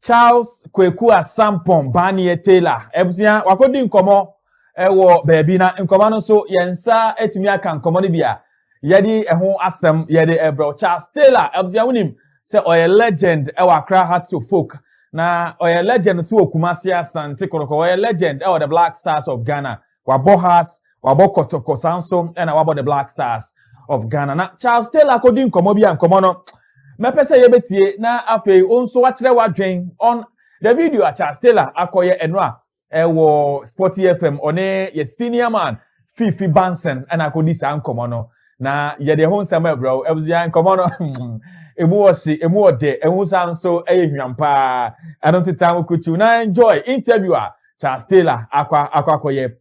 Charles Kweku Asampon Banie Taylor ebusia wakodi nkomo wo baabi na nkomo no so yensa etumi aka nkomo ne bia yedi eho asem yedi ebro Charles Taylor ebusia wonim se oye legend ewa Accra Hearts of Folk na oye legend so okumasi asante koroko oye legend ewa the Black Stars of Ghana wabo has wabo kotoko sanso na wabo the Black Stars of Ghana na Charles Taylor akodi nkomo bia nkomo no mepese yebetie na afei onso wakire wadwen on the video Charles Taylor akoye enwa wo Sporty FM one ye senior man Fifi Bansen and akodi sa nkomo no na ye de ho nsema bro ebuzia nkomo no emu ode emu sanso ehwampa anontitan kuchu na enjoy interviewer Charles Taylor akoye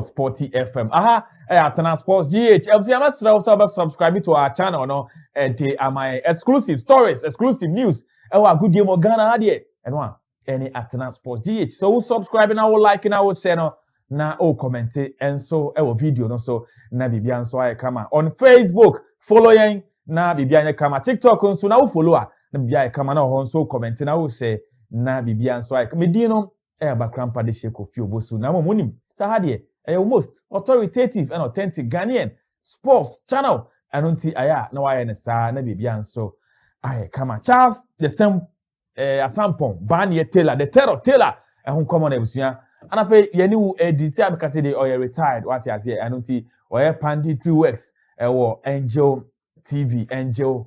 Sporty FM aha Atana Sports GH ebuzia masra subscribe to our channel no and my exclusive stories, exclusive news. Good game of Ghana hadie. And one any Atana Sports GH. So we subscribe and I will like and I will share no na comment and so video no so na bibian so I come on Facebook following na bibian kama TikTok so na follow na bibian kama na ho so comment na will share na bibian so I me dino background pa de sheko fi obosu na mo munim sa hadie most authoritative and authentic Ghanaian sports channel anunti aya na waye ne sa na bibia nso aye kama Charles the same Asampon Banie Taylor the terror Taylor ehun common ebusua anape yeni wu edisi abekase de oye retired what you say anunti oye pandi 3 weeks wo Angel TV Angel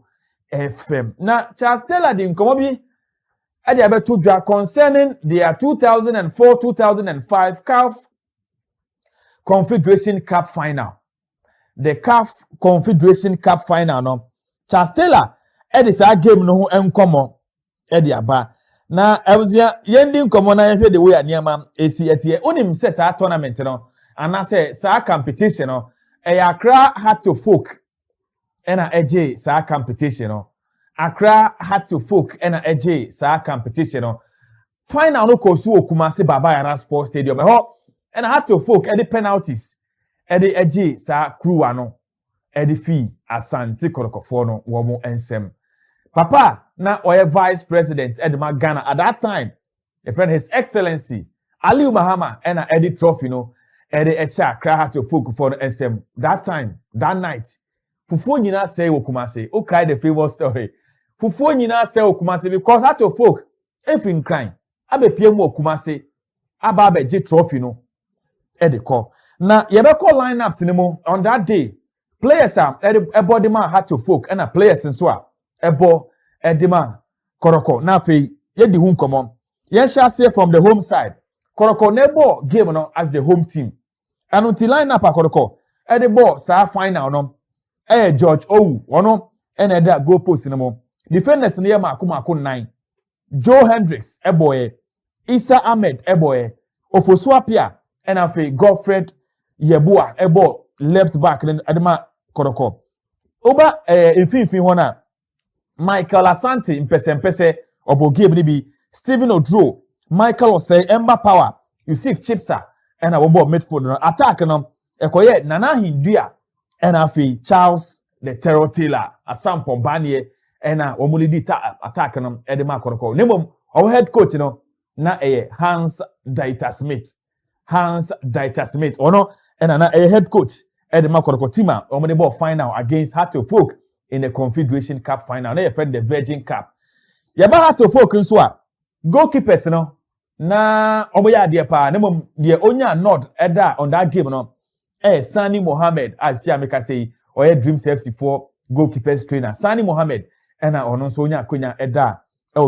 FM na Charles Taylor din komo bi e de abeto dwa concerning their 2004-2005 CAF Confederation Cup final. The CAF Confederation Cup final no Charles Taylor edisa game no ho enkomo edi aba na ebuzia yendi nkomo na hwe the way aniama esi etie onim se sa tournament no ana se sa competition no Accra Hearts of Folk ena eje sa competition no Accra Hearts of Folk ena eje sa competition no final no kosu okumase baba yara sports stadium ho ena Hearts of Folk edi penalties edi eji sa crew ano edi fi asante korokofo no wo mo ensem papa na oye vice president edi Ghana at that time a friend his excellency Aliu Mahama ena edi trophy no edi echa Accra Hearts of Folk for no ensem that time that night fufuo nyina say wokumase okay the famous story fufuo nyina say wokumase because Hearts of Folk efin crime abepie mu wokumase aba abeji trophy no edi call na yebeko lineups ni mo on that day players ebo de man Hearts of Folk and players nso a ebo edema koroko na fe yedi hu nkomo yen shall say from the home side koroko nebo game no as the home team and until lineup koroko edebo sa final no George Owu ono and eda goal post ni mo defenders ni ma akoma 9 Joe Hendricks eboye Isa Ahmed eboye Ofosu Apia and afi Godfred Yebua ebo left back adema koroko oba infinfin hona Michael Asante mpese obo game ni bi Stephen Odro Michael Osei Emba Power Yusuf Chipsa and obo midfield no attack no ekoye Nana Hindua and afi Charles the Terror Taylor Asampon Banie and omulidi attack no edema koroko nemom our head coach no na Hans Dieter Smith ono and a head coach edema koroko tima omode ball final against Hearts of Folk in the Confederation Cup final na friend the Virgin Cup yaba Hearts of Folk nso a goalkeepers no na omoya de pa nemom de onya nod eda on that game no Sani Mohammed as Siameka say oye Dreams FC for goalkeepers trainer Sani Mohammed ena ono nso onya akonya eda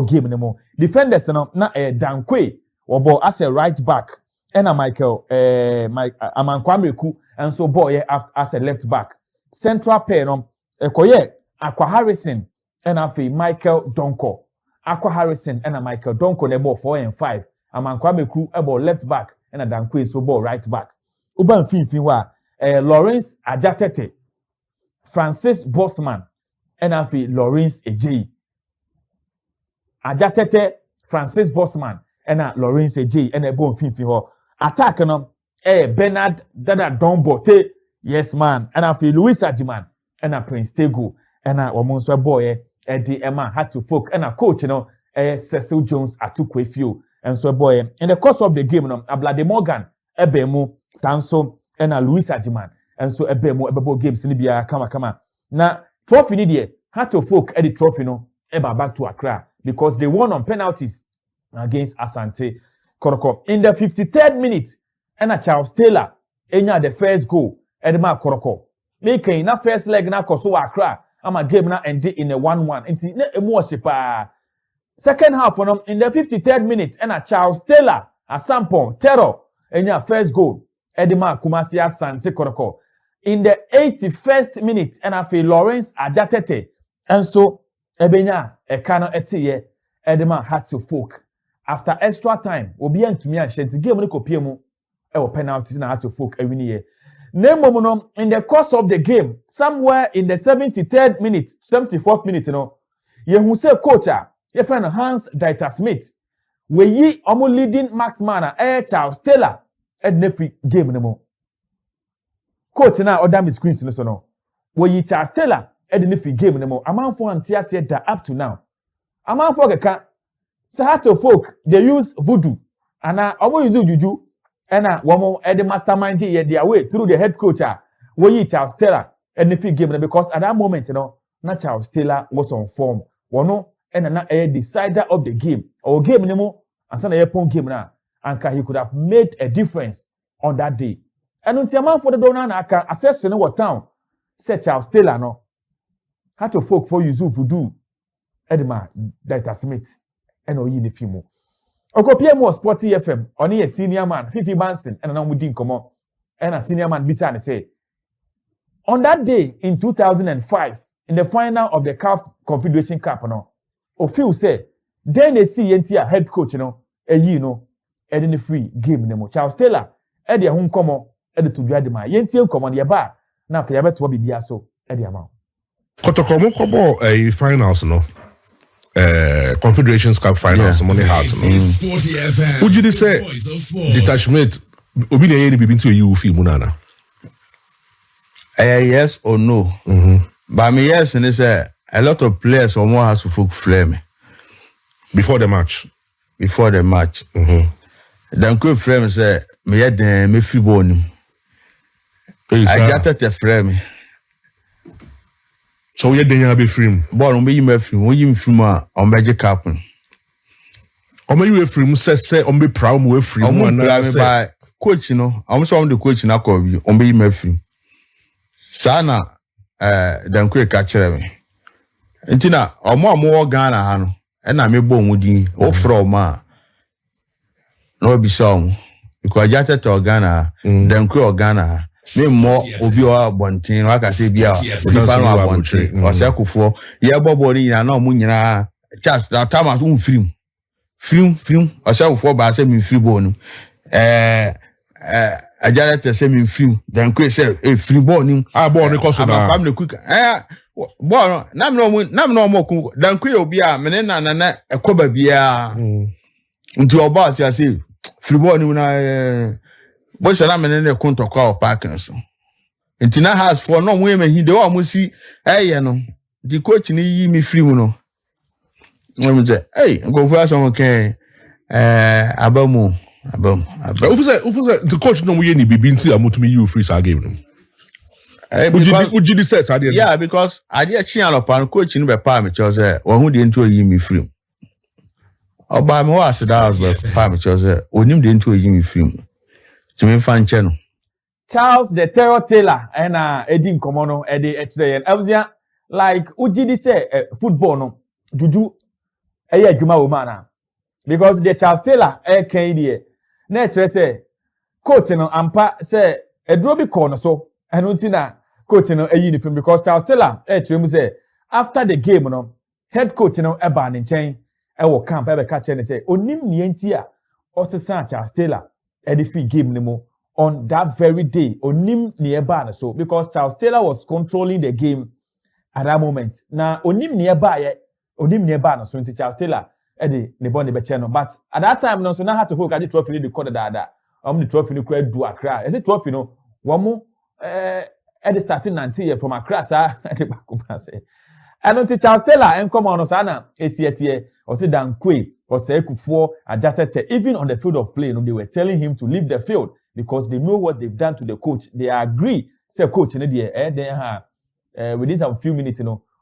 game no defenders no na Dankwe obo as a right back ena Michael Amankwameku and so boy as a left back central pair no ekoye Aqua Harrison and afi Michael Donko Aqua Harrison and Michael Donko le ball 4 and 5 Amankwameku ebo left back and Dankwe so ball right back uban fin wa Lawrence Ajatete Francis Bosman and afi Lawrence Eji Ajatete Francis Bosman and Lawrence Eji and ebo fin ho attack no Bernard Dada Dombote yes man and afi Louis Ajiman and Prince Tego and womonso boy Eddie Emma Hearts of Folk and coach no Cecil Jones Atukwefio and so boy in the course of the game no Ablade Morgan ebemu sanso and Louis Ajiman and so ebemu ebebo games ni bia kama na trophy ni de Heart of Folk the trophy no eba back to Accra because they won on penalties against Asante Koroko in the 53rd minute and Charles Taylor enya the first goal edema Koroko making na first leg na koso Accra ama game na end in a 1-1 nti na emu osipa second half in the 53rd minute and Charles Taylor Asampon Terror enya first goal edema Kumasi Asante Koroko in the 81st minute and afi Lawrence Ajatete and so ebenya ekano etiye edema Heart of Folk after extra time obi antumi ahye game ni kopie mu e penalties na Heart of Folk ewini ye Nemomono in the course of the game somewhere in the 73rd minute 74th minute yehu say coach your friend Hans Dieter Smith we yi omo leading marksman Charles Taylor nefi game no coach na order me screens no so no we yi Charles Taylor nefi game no amanfo antiase da up to now amanfo keka Heart of Folk they use voodoo and omo use juju and woman the mastermind their way through the head coach we yi Charles Taylor nefi game because at that moment na Charles Taylor was on form wono and na a decider of the game or game nemo and sana yepon game na anka he could have made a difference on that day and until for the donor na aka assess no what town say Charles Taylor no Heart of Folk for use voodoo edema Dieter Smith and oyi ne fimo okopie mo Sporty FM oni a senior man Fifi Banson and na mudi nkomo and a senior man bisa ne say on that day in 2005 in the final of the CAF Confederation Cup no o feel say then they see yentia head coach eyi the free game ne mo Charles Taylor e de ho nkomo e de to dwade ma yentie nkomo ne ba na afa ya beto bibia so e de ama Kotokomo kobo finals no Confederations Cup finals money hearts no would you say detachment obi na yeni bibi nti oyi fi mu nana yes or no but me yes and say a lot of players almost has to folk flame before the match then could frame say me had me free bone I got at the frame so we dey be free ball on be me free we him free on magic happen on me free say on be proud we free on by coach I'm so on the coach na call you on be me free sana then quick catch me ntina omo Ghana ha no e na me bo nwudin o from ma no be so because jata to Ghana then quick Ghana me mo obi o abontin waka se bia o pa no abontin o se akufo ye bobo ni na omo nyina chance that time at un film o se akufo ba se mi free ball ajara te se mi film then quick say free ball ni ball ni koso na am le quick ball nam no mo ku then quick obi a me na ekoba bia nti oba say free ball ni na bo se na me ne konto kwa park so nti na has for no mo me hide o mo si no the coach ni yi mi free mu no mo say go for some okay abamu the coach no we ni bibi nti amotumi you free sa game no would you set yeah because I dey chian coach ni be pa me chose o hu de nti yi mi free oba me wa se da pa me chose onim de nti yi mi free to me fan channel Charles the Terror Taylor and Eddie Nkomono Eddie H. Like Ujidi say football no juju adwuma wo mana because the Charles Taylor can die na say coach no ampa say edro bi call no so eno ntina coach no ni film because Charles Taylor mu say after the game no head coach no e ba ne nchen e wo camp e be ka che ne say onim ne nti a osesa Charles Taylor the free game nimo on that very day onim nearby so because Charles Taylor was controlling the game at that moment na onim nearby so nti Charles Taylor the ball be channel but at that time no so na had to hold the trophy the quarter that the trophy no quite do Accra is it trophy no one more at the starting 90 from Accra sa at the back say and until Charles Taylor and come on osana esiete or say Dankwe, or say Kufuor, Ajatete, even on the field of play, they were telling him to leave the field because they know what they've done to the coach. They agree. Say coach, within some few minutes,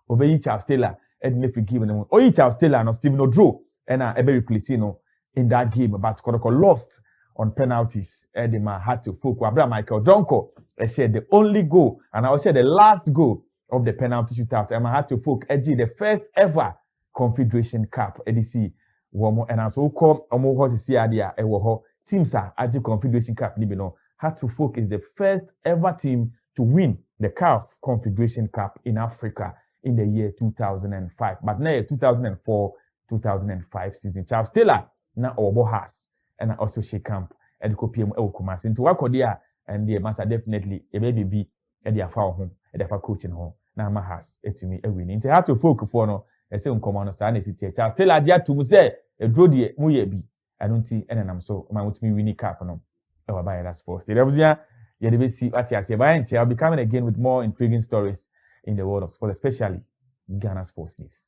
obey Charles Taylor, and if you give them, or Charles Taylor, and Stephen Odro, and Ebe replace, in that game, but Koroko lost on penalties. Edema had to focus. Abraham Michael Donko said the only goal, and I will say the last goal of the penalty shootout. Emma had to focus. The first ever Confederation Cup. EDC Womo and as we come Omo Hosi Adia Ewoho teams are at the Confederation Cup. Libino had to focus the first ever team to win the CAF Confederation Cup in Africa in the year 2005. But now 2004-2005 season. Charles Taylor na Obo has and also she camp at the Copium Elkumas into Wakodia and the master definitely a baby be at the afar home at the coaching home. Na ma has to me a winning. It had to focus for no a second command sa necessity. Charles Taylor dia to mu say a draw the mu ye bi. I don't see and I'm so my with me winning cap no. Our buy that sports. The Rebusia you see what you say by I'll be coming again with more intriguing stories in the world of sport, especially Ghana sports news.